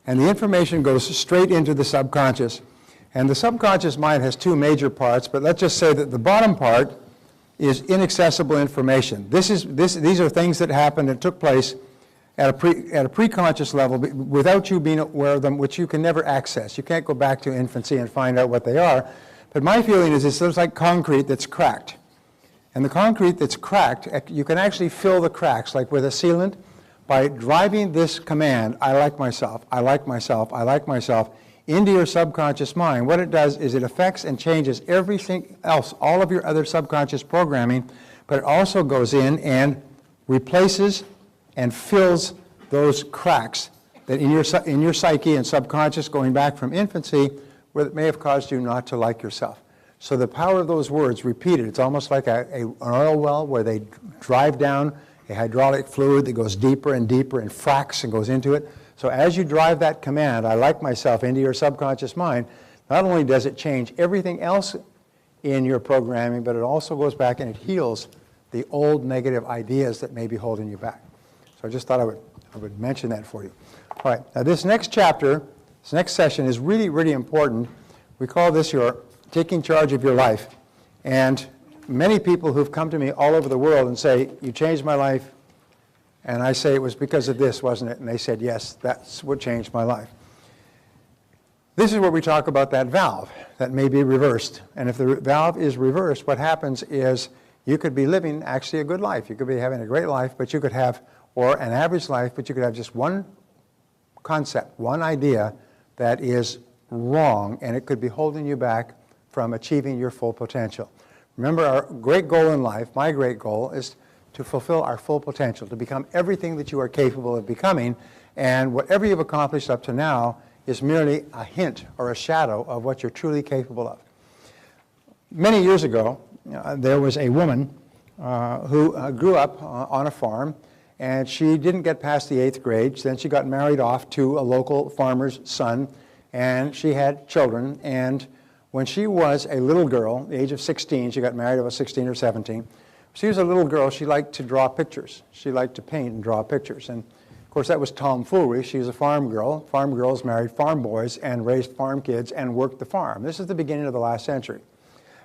And the information goes straight into the subconscious. And the subconscious mind has two major parts, but let's just say that the bottom part is inaccessible information. These are things that happened and took place at a preconscious level without you being aware of them, which you can never access. You can't go back to infancy and find out what they are. But my feeling is it's like concrete that's cracked. And the concrete that's cracked, you can actually fill the cracks, like with a sealant, by driving this command, I like myself, I like myself, I like myself, into your subconscious mind. What it does is it affects and changes everything else, all of your other subconscious programming, but it also goes in and replaces and fills those cracks that in your psyche and subconscious going back from infancy, where it may have caused you not to like yourself. So the power of those words repeated, it's almost like an oil well where they drive down a hydraulic fluid that goes deeper and deeper and fracks and goes into it. So as you drive that command, I like myself, into your subconscious mind, not only does it change everything else in your programming, but it also goes back and it heals the old negative ideas that may be holding you back. So I just thought I would mention that for you. All right, now this next chapter, this next session is really, really important. We call this your taking charge of your life. And many people who've come to me all over the world and say, you changed my life, and I say it was because of this, wasn't it? And they said, yes, that's what changed my life. This is where we talk about that valve that may be reversed. And if the valve is reversed, what happens is you could be living actually a good life. You could be having a great life, but you could have, or an average life, but you could have just one concept, one idea that is wrong, and it could be holding you back from achieving your full potential. Remember, our great goal in life, my great goal, is to fulfill our full potential, to become everything that you are capable of becoming, and whatever you've accomplished up to now is merely a hint or a shadow of what you're truly capable of. Many years ago, there was a woman who grew up on a farm, and she didn't get past the 8th grade. Then she got married off to a local farmer's son, and she had children. And when she was a little girl, the age of 16, she got married at 16 or 17. She was a little girl, she liked to draw pictures. She liked to paint and draw pictures. And of course that was tomfoolery. She was a farm girl. Farm girls married farm boys and raised farm kids and worked the farm. This is the beginning of the last century.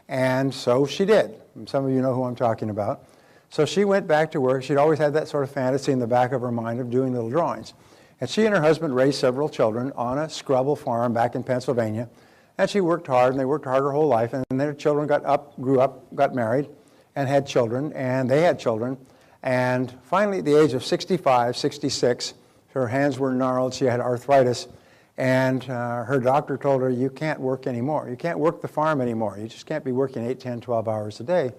And so she did. Some of you know who I'm talking about. So she went back to work. She'd always had that sort of fantasy in the back of her mind of doing little drawings. And she and her husband raised several children on a scrubble farm back in Pennsylvania. And she worked hard, and they worked hard her whole life. And then their children grew up, got married, and had children, and they had children. And finally, at the age of 65, 66, her hands were gnarled. She had arthritis. And her doctor told her, you can't work anymore. You can't work the farm anymore. You just can't be working 8, 10, 12 hours a day.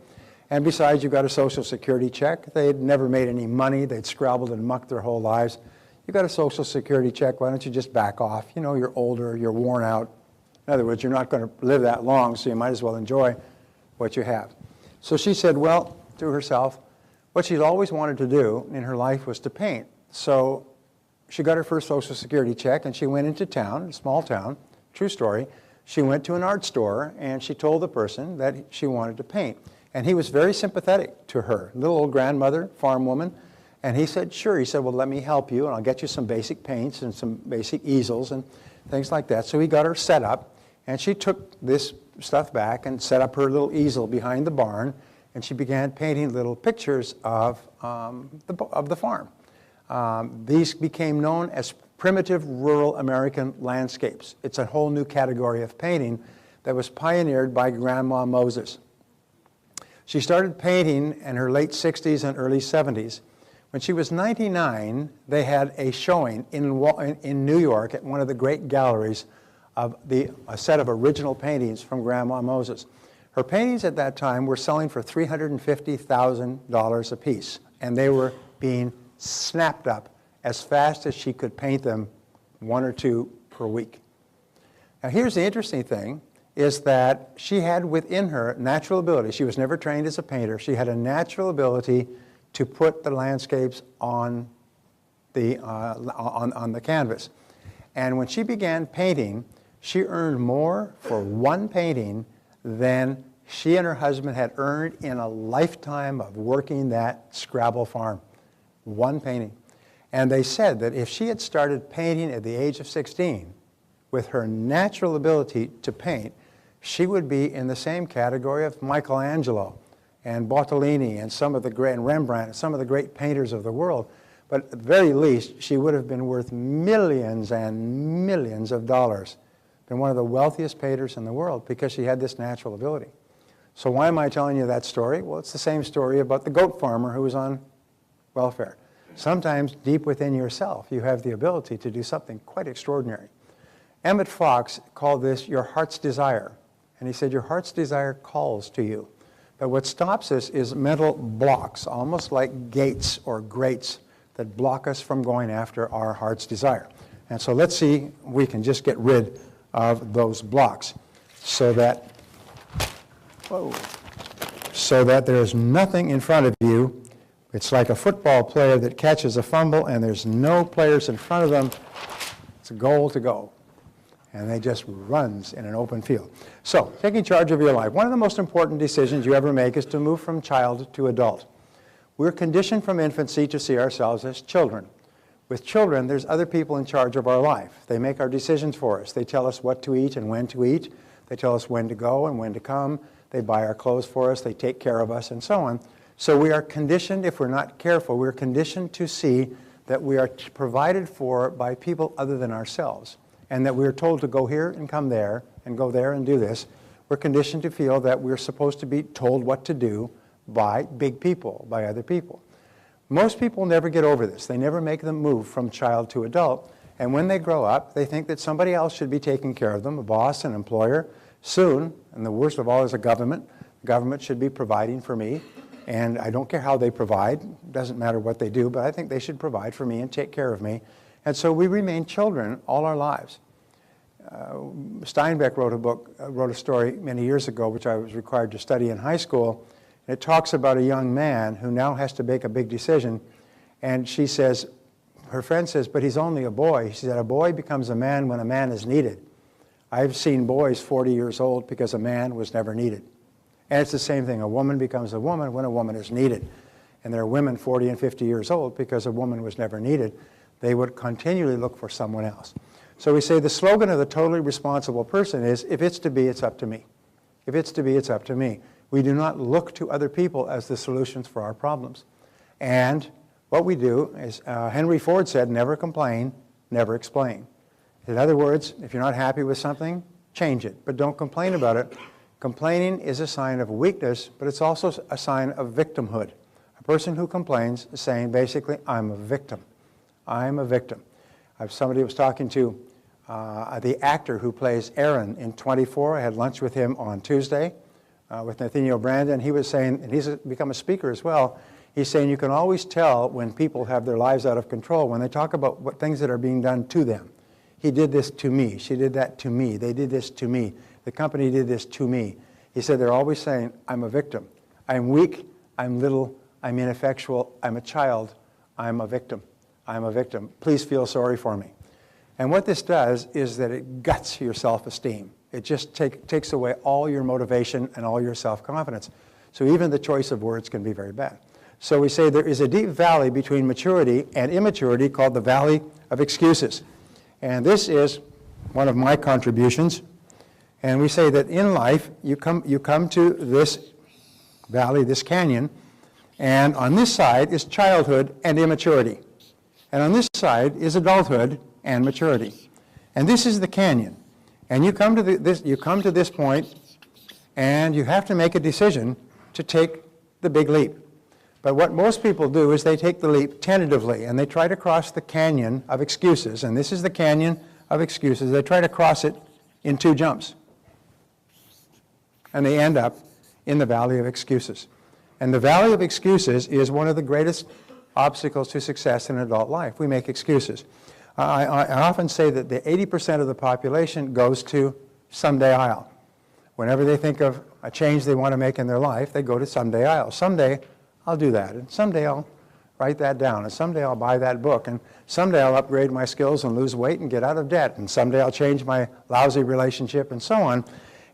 And besides, you've got a Social Security check. They had never made any money. They'd scrabbled and mucked their whole lives. You've got a Social Security check. Why don't you just back off? You know, you're older, you're worn out. In other words, you're not going to live that long, so you might as well enjoy what you have. So she said, well, to herself, what she'd always wanted to do in her life was to paint. So she got her first Social Security check, and she went into town, a small town, true story. She went to an art store, and she told the person that she wanted to paint. And he was very sympathetic to her, little old grandmother, farm woman. And he said, sure. He said, well, let me help you, and I'll get you some basic paints and some basic easels and things like that. So he got her set up, and she took this stuff back and set up her little easel behind the barn, and she began painting little pictures of the farm. These became known as primitive rural American landscapes. It's a whole new category of painting that was pioneered by Grandma Moses. She started painting in her late 60s and early 70s. When she was 99, they had a showing in New York at one of the great galleries of a set of original paintings from Grandma Moses. Her paintings at that time were selling for $350,000 a piece, and they were being snapped up as fast as she could paint them, 1 or 2 per week. Now here's the interesting thing, is that she had within her natural ability. She was never trained as a painter. She had a natural ability to put the landscapes on the canvas. And when she began painting, she earned more for one painting than she and her husband had earned in a lifetime of working that Scrabble farm. One painting. And they said that if she had started painting at the age of 16, with her natural ability to paint, she would be in the same category of Michelangelo and Bottolini and some of the great, and Rembrandt and some of the great painters of the world. But at the very least, she would have been worth millions and millions of dollars. Been one of the wealthiest painters in the world because she had this natural ability. So why am I telling you that story? Well, it's the same story about the goat farmer who was on welfare. Sometimes deep within yourself, you have the ability to do something quite extraordinary. Emmett Fox called this your heart's desire. And he said your heart's desire calls to you. But what stops us is mental blocks, almost like gates or grates that block us from going after our heart's desire. And so let's see if we can just get rid of those blocks so that there's nothing in front of you. It's like a football player that catches a fumble and there's no players in front of them. It's a goal to go. And they just runs in an open field. So, taking charge of your life. One of the most important decisions you ever make is to move from child to adult. We're conditioned from infancy to see ourselves as children. With children, there's other people in charge of our life. They make our decisions for us. They tell us what to eat and when to eat. They tell us when to go and when to come. They buy our clothes for us. They take care of us and so on. So we are conditioned, if we're not careful, we're conditioned to see that we are provided for by people other than ourselves, and that we're told to go here and come there and go there and do this. We're conditioned to feel that we're supposed to be told what to do by big people, by other people. Most people never get over this. They never make them move from child to adult. And when they grow up, they think that somebody else should be taking care of them, a boss, an employer. Soon, and the worst of all is a government. The government should be providing for me. And I don't care how they provide. It doesn't matter what they do, but I think they should provide for me and take care of me. And so we remain children all our lives. Steinbeck wrote a story many years ago, which I was required to study in high school. It talks about a young man who now has to make a big decision. And she says, her friend says, but he's only a boy. She said, a boy becomes a man when a man is needed. I've seen boys 40 years old because a man was never needed. And it's the same thing. A woman becomes a woman when a woman is needed. And there are women 40 and 50 years old because a woman was never needed. They would continually look for someone else. So we say the slogan of the totally responsible person is, if it's to be, it's up to me. If it's to be, it's up to me. We do not look to other people as the solutions for our problems. And what we do is, Henry Ford said, never complain, never explain. In other words, if you're not happy with something, change it, but don't complain about it. Complaining is a sign of weakness, but it's also a sign of victimhood. A person who complains is saying, basically, I'm a victim. I'm a victim. Somebody was talking to the actor who plays Aaron in 24. I had lunch with him on Tuesday with Nathaniel Brandon. He was saying, and he's become a speaker as well, he's saying you can always tell when people have their lives out of control when they talk about what things that are being done to them. He did this to me. She did that to me. They did this to me. The company did this to me. He said they're always saying, I'm a victim. I'm weak. I'm little. I'm ineffectual. I'm a child. I'm a victim. I'm a victim. Please feel sorry for me. And what this does is that it guts your self-esteem. It just takes away all your motivation and all your self-confidence. So even the choice of words can be very bad. So we say there is a deep valley between maturity and immaturity called the valley of excuses. And this is one of my contributions. And we say that in life, you come to this valley, this canyon, and on this side is childhood and immaturity. And on this side is adulthood and maturity. And this is the canyon. And you come to this point, and you have to make a decision to take the big leap. But what most people do is they take the leap tentatively, and they try to cross the canyon of excuses. And this is the canyon of excuses. They try to cross it in 2 jumps. And they end up in the valley of excuses. And the valley of excuses is one of the greatest obstacles to success in adult life. We make excuses. I often say that the 80% of the population goes to someday I'll. Whenever they think of a change they want to make in their life, they go to someday I'll. Someday I'll do that, and someday I'll write that down, and someday I'll buy that book, and someday I'll upgrade my skills and lose weight and get out of debt, and someday I'll change my lousy relationship, and so on.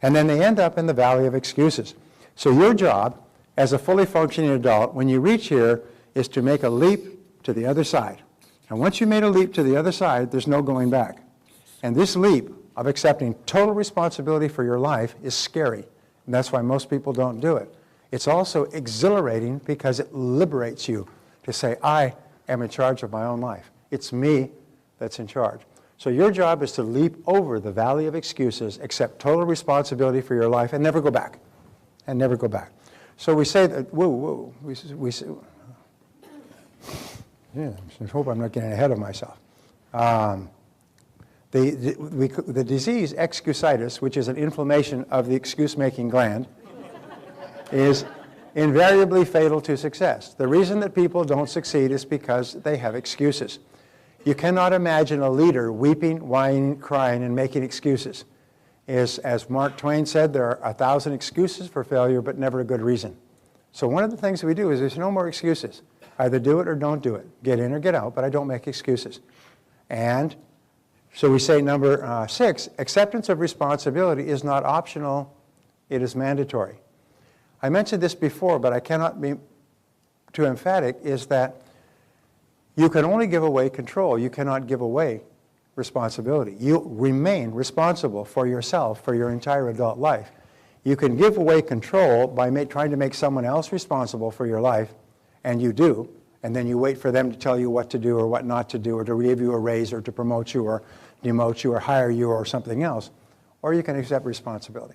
And then they end up in the valley of excuses. So your job as a fully functioning adult, when you reach here, is to make a leap to the other side. And once you made a leap to the other side, there's no going back. And this leap of accepting total responsibility for your life is scary. And that's why most people don't do it. It's also exhilarating because it liberates you to say, I am in charge of my own life. It's me that's in charge. So your job is to leap over the valley of excuses, accept total responsibility for your life, and never go back. And never go back. So we say that, we say, yeah, I hope I'm not getting ahead of myself. The disease excusitis, which is an inflammation of the excuse-making gland, is invariably fatal to success. The reason that people don't succeed is because they have excuses. You cannot imagine a leader weeping, whining, crying, and making excuses. As Mark Twain said, there are 1,000 excuses for failure, but never a good reason. So one of the things we do is there's no more excuses. Either do it or don't do it. Get in or get out, but I don't make excuses. And so we say number 6, acceptance of responsibility is not optional, it is mandatory. I mentioned this before, but I cannot be too emphatic, is that you can only give away control. You cannot give away responsibility. You remain responsible for yourself for your entire adult life. You can give away control by trying to make someone else responsible for your life, and you do, and then you wait for them to tell you what to do or what not to do, or to give you a raise or to promote you or demote you or hire you or something else. Or you can accept responsibility.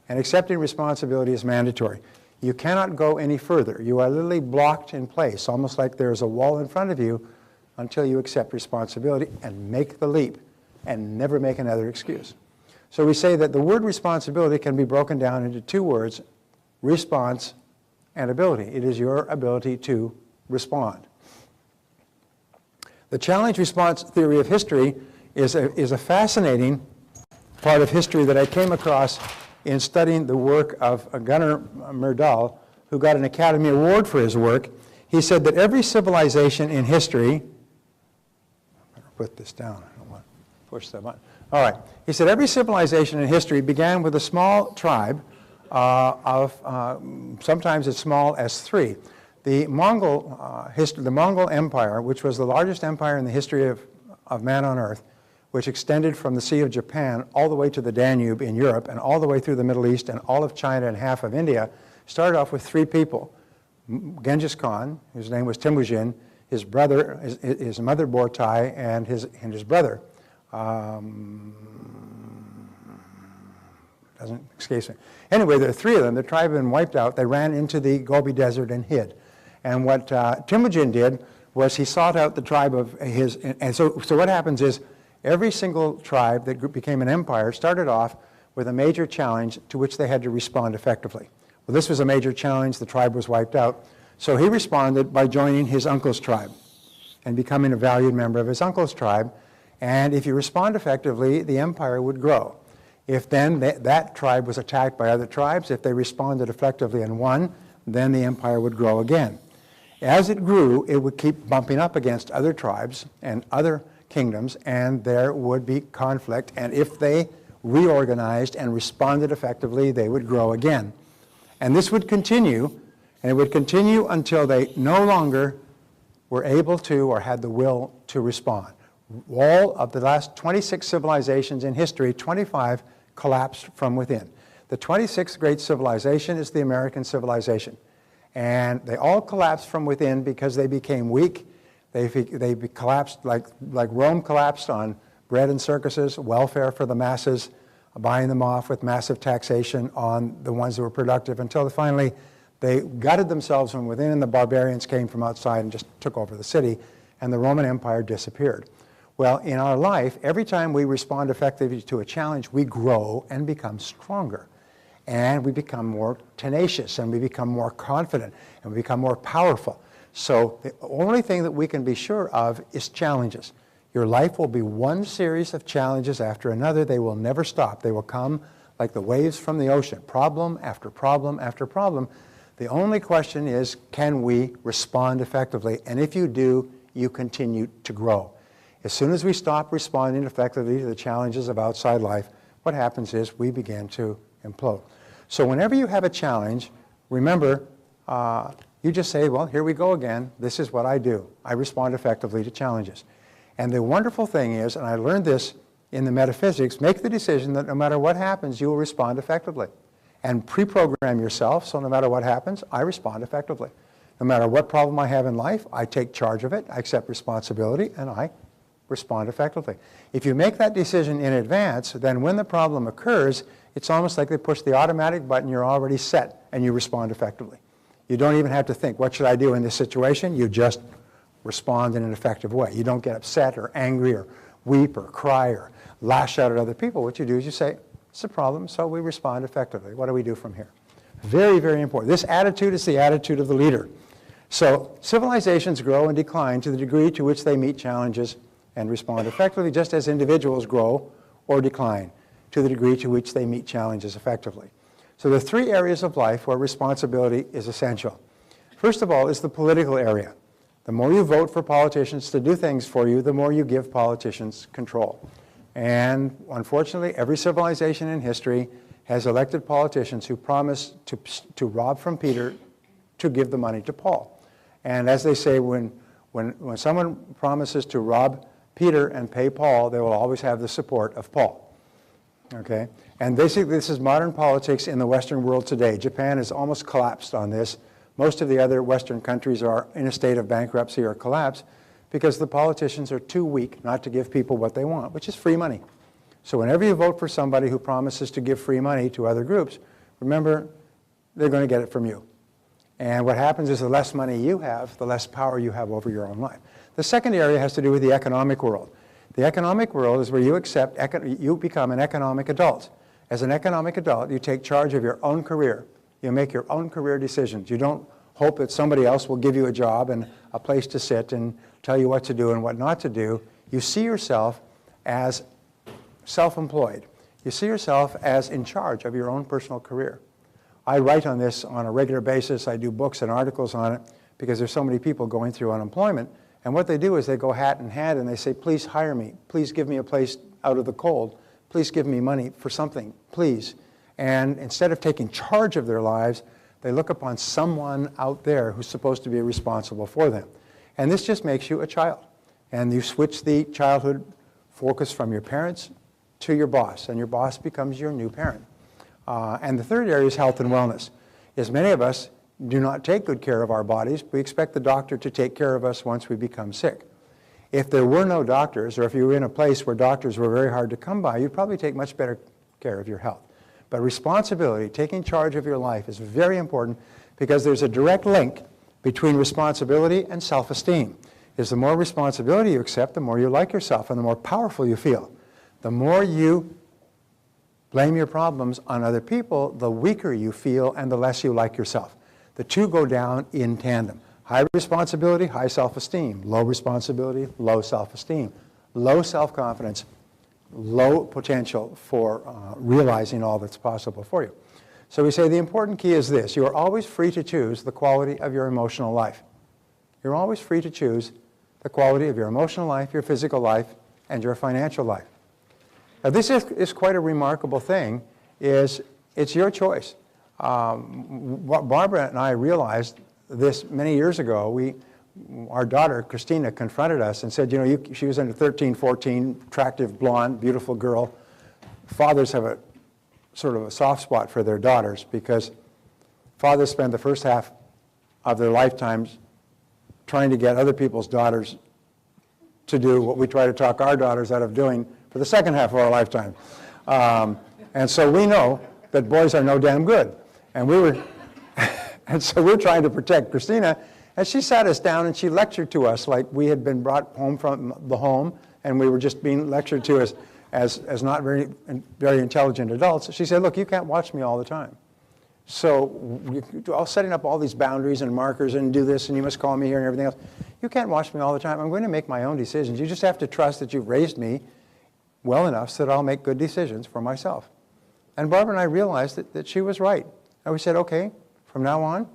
And accepting responsibility is mandatory. You cannot go any further. You are literally blocked in place, almost like there's a wall in front of you, until you accept responsibility and make the leap and never make another excuse. So we say that the word responsibility can be broken down into 2 words, response and ability. It is your ability to respond. The challenge response theory of history is a fascinating part of history that I came across in studying the work of Gunnar Myrdal, who got an Academy Award for his work. He said that every civilization in history, I better put this down, I don't want to push that button. All right, he said every civilization in history began with a small tribe sometimes as small as 3. The Mongol Empire, which was the largest empire in the history of man on earth, which extended from the Sea of Japan all the way to the Danube in Europe and all the way through the Middle East and all of China and half of India, started off with 3 people. Genghis Khan, whose name was Temujin, his brother, his mother Bortai, and his brother. Doesn't escape me. Anyway, there are 3 of them. The tribe had been wiped out. They ran into the Gobi Desert and hid. And what Temujin did was he sought out the tribe of his, and so what happens is every single tribe that became an empire started off with a major challenge to which they had to respond effectively. Well, this was a major challenge. The tribe was wiped out. So he responded by joining his uncle's tribe and becoming a valued member of his uncle's tribe. And if you respond effectively, the empire would grow. If then that tribe was attacked by other tribes, if they responded effectively and won, then the empire would grow again. As it grew, it would keep bumping up against other tribes and other kingdoms, and there would be conflict. And if they reorganized and responded effectively, they would grow again. And this would continue, and it would continue until they no longer were able to or had the will to respond. All of the last 26 civilizations in history, 25 collapsed from within. The 26th great civilization is the American civilization. And they all collapsed from within because they became weak. They collapsed like Rome collapsed on bread and circuses, welfare for the masses, buying them off with massive taxation on the ones that were productive, until finally they gutted themselves from within, and the barbarians came from outside and just took over the city, and the Roman Empire disappeared. Well, in our life, every time we respond effectively to a challenge, we grow and become stronger. And we become more tenacious, and we become more confident, and we become more powerful. So the only thing that we can be sure of is challenges. Your life will be one series of challenges after another. They will never stop. They will come like the waves from the ocean, problem after problem after problem. The only question is, can we respond effectively? And if you do, you continue to grow. As soon as we stop responding effectively to the challenges of outside life, what happens is we begin to implode. So whenever you have a challenge, remember, you just say, well, here we go again. This is what I do. I respond effectively to challenges. And the wonderful thing is, and I learned this in the metaphysics, make the decision that no matter what happens, you will respond effectively. And pre-program yourself, so no matter what happens, I respond effectively. No matter what problem I have in life, I take charge of it, I accept responsibility, and I respond effectively. If you make that decision in advance, then when the problem occurs, it's almost like they push the automatic button, you're already set, and you respond effectively. You don't even have to think, what should I do in this situation? You just respond in an effective way. You don't get upset or angry or weep or cry or lash out at other people. What you do is you say, it's a problem, so we respond effectively. What do we do from here? Very, very important. This attitude is the attitude of the leader. So civilizations grow and decline to the degree to which they meet challenges and respond effectively, just as individuals grow or decline to the degree to which they meet challenges effectively. So there are three areas of life where responsibility is essential. First of all is the political area. The more you vote for politicians to do things for you, the more you give politicians control. And unfortunately, every civilization in history has elected politicians who promise to rob from Peter to give the money to Paul. And as they say, when someone promises to rob Peter and pay Paul, they will always have the support of Paul. Okay? And basically, this is modern politics in the Western world today. Japan has almost collapsed on this. Most of the other Western countries are in a state of bankruptcy or collapse because the politicians are too weak not to give people what they want, which is free money. So whenever you vote for somebody who promises to give free money to other groups, remember, they're going to get it from you. And what happens is the less money you have, the less power you have over your own life. The second area has to do with the economic world. The economic world is where you become an economic adult. As an economic adult, you take charge of your own career. You make your own career decisions. You don't hope that somebody else will give you a job and a place to sit and tell you what to do and what not to do. You see yourself as self-employed. You see yourself as in charge of your own personal career. I write on this on a regular basis. I do books and articles on it because there's so many people going through unemployment. And what they do is they go hat in hand and they say, please hire me. Please give me a place out of the cold. Please give me money for something, please. And instead of taking charge of their lives, they look upon someone out there who's supposed to be responsible for them. And this just makes you a child. And you switch the childhood focus from your parents to your boss, and your boss becomes your new parent. And the third area is health and wellness. As many of us do not take good care of our bodies, we expect the doctor to take care of us once we become sick. If there were no doctors, or if you were in a place where doctors were very hard to come by, you'd probably take much better care of your health. But responsibility, taking charge of your life, is very important because there's a direct link between responsibility and self-esteem. Is the more responsibility you accept, the more you like yourself and the more powerful you feel. The more you blame your problems on other people, the weaker you feel and the less you like yourself. The two go down in tandem. High responsibility, high self-esteem. Low responsibility, low self-esteem. Low self-confidence, low potential for realizing all that's possible for you. So we say the important key is this. You are always free to choose the quality of your emotional life. You're always free to choose the quality of your emotional life, your physical life, and your financial life. Now this is quite a remarkable thing. It's your choice. Barbara and I realized this many years ago. Our daughter, Christina, confronted us and said, you know, she was under 13, 14, attractive, blonde, beautiful girl. Fathers have a sort of a soft spot for their daughters because fathers spend the first half of their lifetimes trying to get other people's daughters to do what we try to talk our daughters out of doing for the second half of our lifetime. And so we know that boys are no damn good. And so we're trying to protect Christina. And she sat us down and she lectured to us like we had been brought home from the home and we were just being lectured to as not very intelligent adults. She said, look, you can't watch me all the time. So I was setting up all these boundaries and markers and do this and you must call me here and everything else. You can't watch me all the time. I'm going to make my own decisions. You just have to trust that you've raised me well enough so that I'll make good decisions for myself. And Barbara and I realized that she was right. And we said, okay, from now on,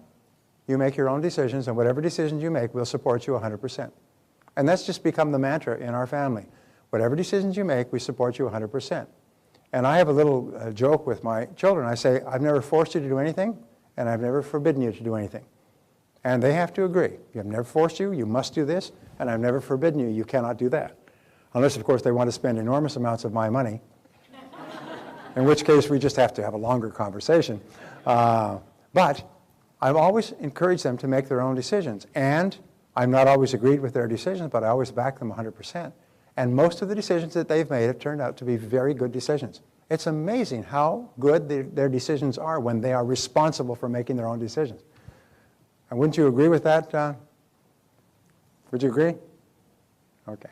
you make your own decisions, and whatever decisions you make, we'll support you 100%. And that's just become the mantra in our family. Whatever decisions you make, we support you 100%. And I have a little joke with my children. I say, I've never forced you to do anything, and I've never forbidden you to do anything. And they have to agree. I've never forced you, you must do this, and I've never forbidden you, you cannot do that. Unless, of course, they want to spend enormous amounts of my money, in which case we just have to have a longer conversation. But I've always encouraged them to make their own decisions. And I've not always agreed with their decisions, but I always back them 100%. And most of the decisions that they've made have turned out to be very good decisions. It's amazing how good their decisions are when they are responsible for making their own decisions. And wouldn't you agree with that? Would you agree? Okay.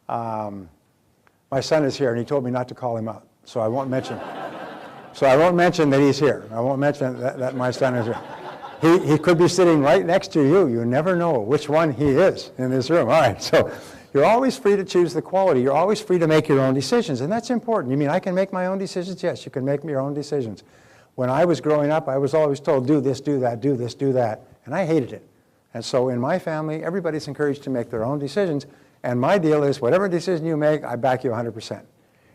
My son is here, and he told me not to call him out, so I won't mention. So I won't mention that he's here. I won't mention that my son is here. He could be sitting right next to you. You never know which one he is in this room. All right, so you're always free to choose the quality. You're always free to make your own decisions, and that's important. You mean I can make my own decisions? Yes, you can make your own decisions. When I was growing up, I was always told, do this, do that, do this, do that, and I hated it. And so in my family, everybody's encouraged to make their own decisions, and my deal is whatever decision you make, I back you 100%.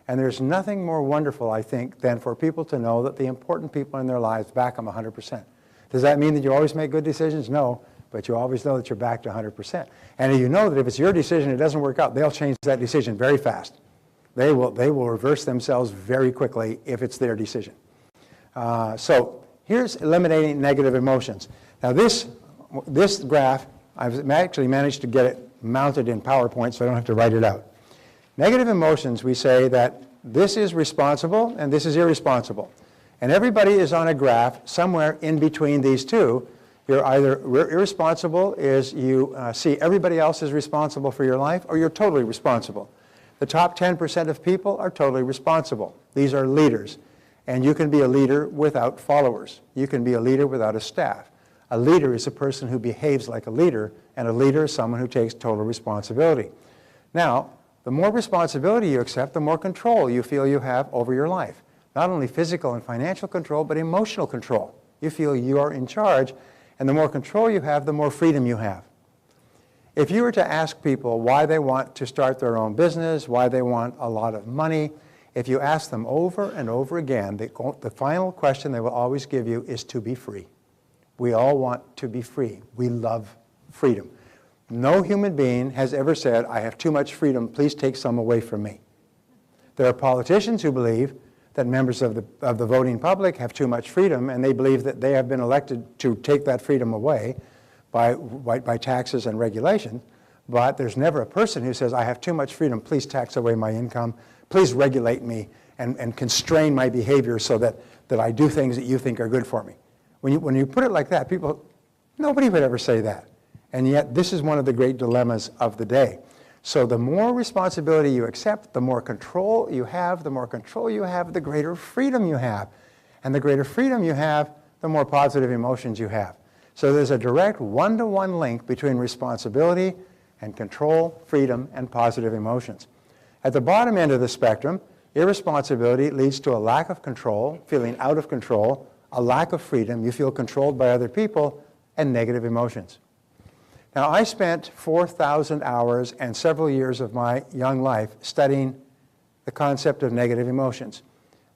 And there's nothing more wonderful, I think, than for people to know that the important people in their lives back them 100%. Does that mean that you always make good decisions? No, but you always know that you're backed 100%. And you know that if it's your decision and it doesn't work out, they'll change that decision very fast. They will reverse themselves very quickly if it's their decision. So here's eliminating negative emotions. Now this graph, I've actually managed to get it mounted in PowerPoint so I don't have to write it out. Negative emotions, we say that this is responsible and this is irresponsible. And everybody is on a graph somewhere in between these two. You're either irresponsible is you see everybody else is responsible for your life, or you're totally responsible. The top 10% of people are totally responsible. These are leaders. And you can be a leader without followers. You can be a leader without a staff. A leader is a person who behaves like a leader, and a leader is someone who takes total responsibility. Now, the more responsibility you accept, the more control you feel you have over your life. Not only physical and financial control, but emotional control. You feel you are in charge, and the more control you have, the more freedom you have. If you were to ask people why they want to start their own business, why they want a lot of money, if you ask them over and over again, the final question they will always give you is to be free. We all want to be free. We love freedom. No human being has ever said, I have too much freedom, please take some away from me. There are politicians who believe that members of the voting public have too much freedom, and they believe that they have been elected to take that freedom away by taxes and regulation. But there's never a person who says, I have too much freedom, please tax away my income, please regulate me and constrain my behavior so that I do things that you think are good for me. When you put it like that, nobody would ever say that. And yet, this is one of the great dilemmas of the day. So the more responsibility you accept, the more control you have. The more control you have, the greater freedom you have. And the greater freedom you have, the more positive emotions you have. So there's a direct one-to-one link between responsibility and control, freedom, and positive emotions. At the bottom end of the spectrum, irresponsibility leads to a lack of control, feeling out of control, a lack of freedom, you feel controlled by other people, and negative emotions. Now, I spent 4,000 hours and several years of my young life studying the concept of negative emotions.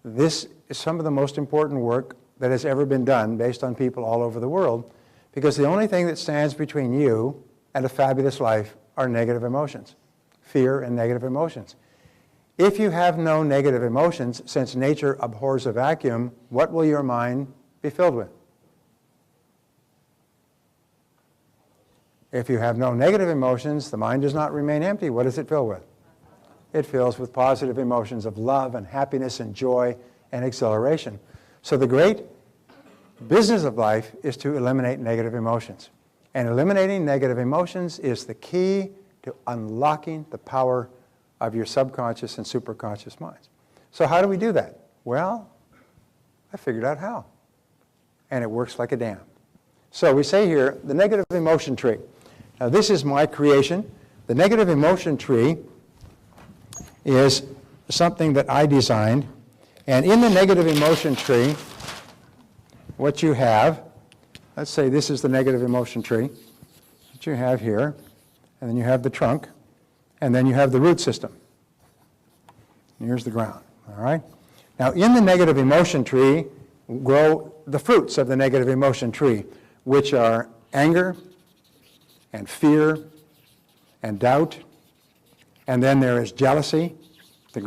This is some of the most important work that has ever been done based on people all over the world, because the only thing that stands between you and a fabulous life are negative emotions, fear and negative emotions. If you have no negative emotions, since nature abhors a vacuum, what will your mind be filled with? If you have no negative emotions, the mind does not remain empty. What does it fill with? It fills with positive emotions of love and happiness and joy and exhilaration. So the great business of life is to eliminate negative emotions. And eliminating negative emotions is the key to unlocking the power of your subconscious and superconscious minds. So how do we do that? Well, I figured out how. And it works like a dam. So we say here, the negative emotion tree. Now this is my creation. The negative emotion tree is something that I designed. And in the negative emotion tree, what you have, let's say this is the negative emotion tree that you have here, and then you have the trunk, and then you have the root system. And here's the ground, all right? Now in the negative emotion tree grow the fruits of the negative emotion tree, which are anger and fear and doubt And then there is jealousy, the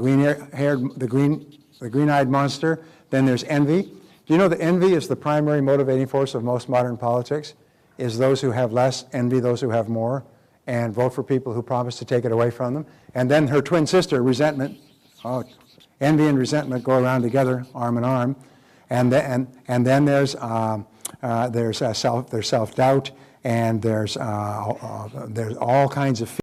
green-eyed monster. Then there's envy. Do you know that envy is the primary motivating force of most modern politics? Is those who have less envy those who have more, and vote for people who promise to take it away from them. And then her twin sister, resentment. Oh, envy and resentment go around together, arm in arm. And then there's self-doubt, and there's all kinds of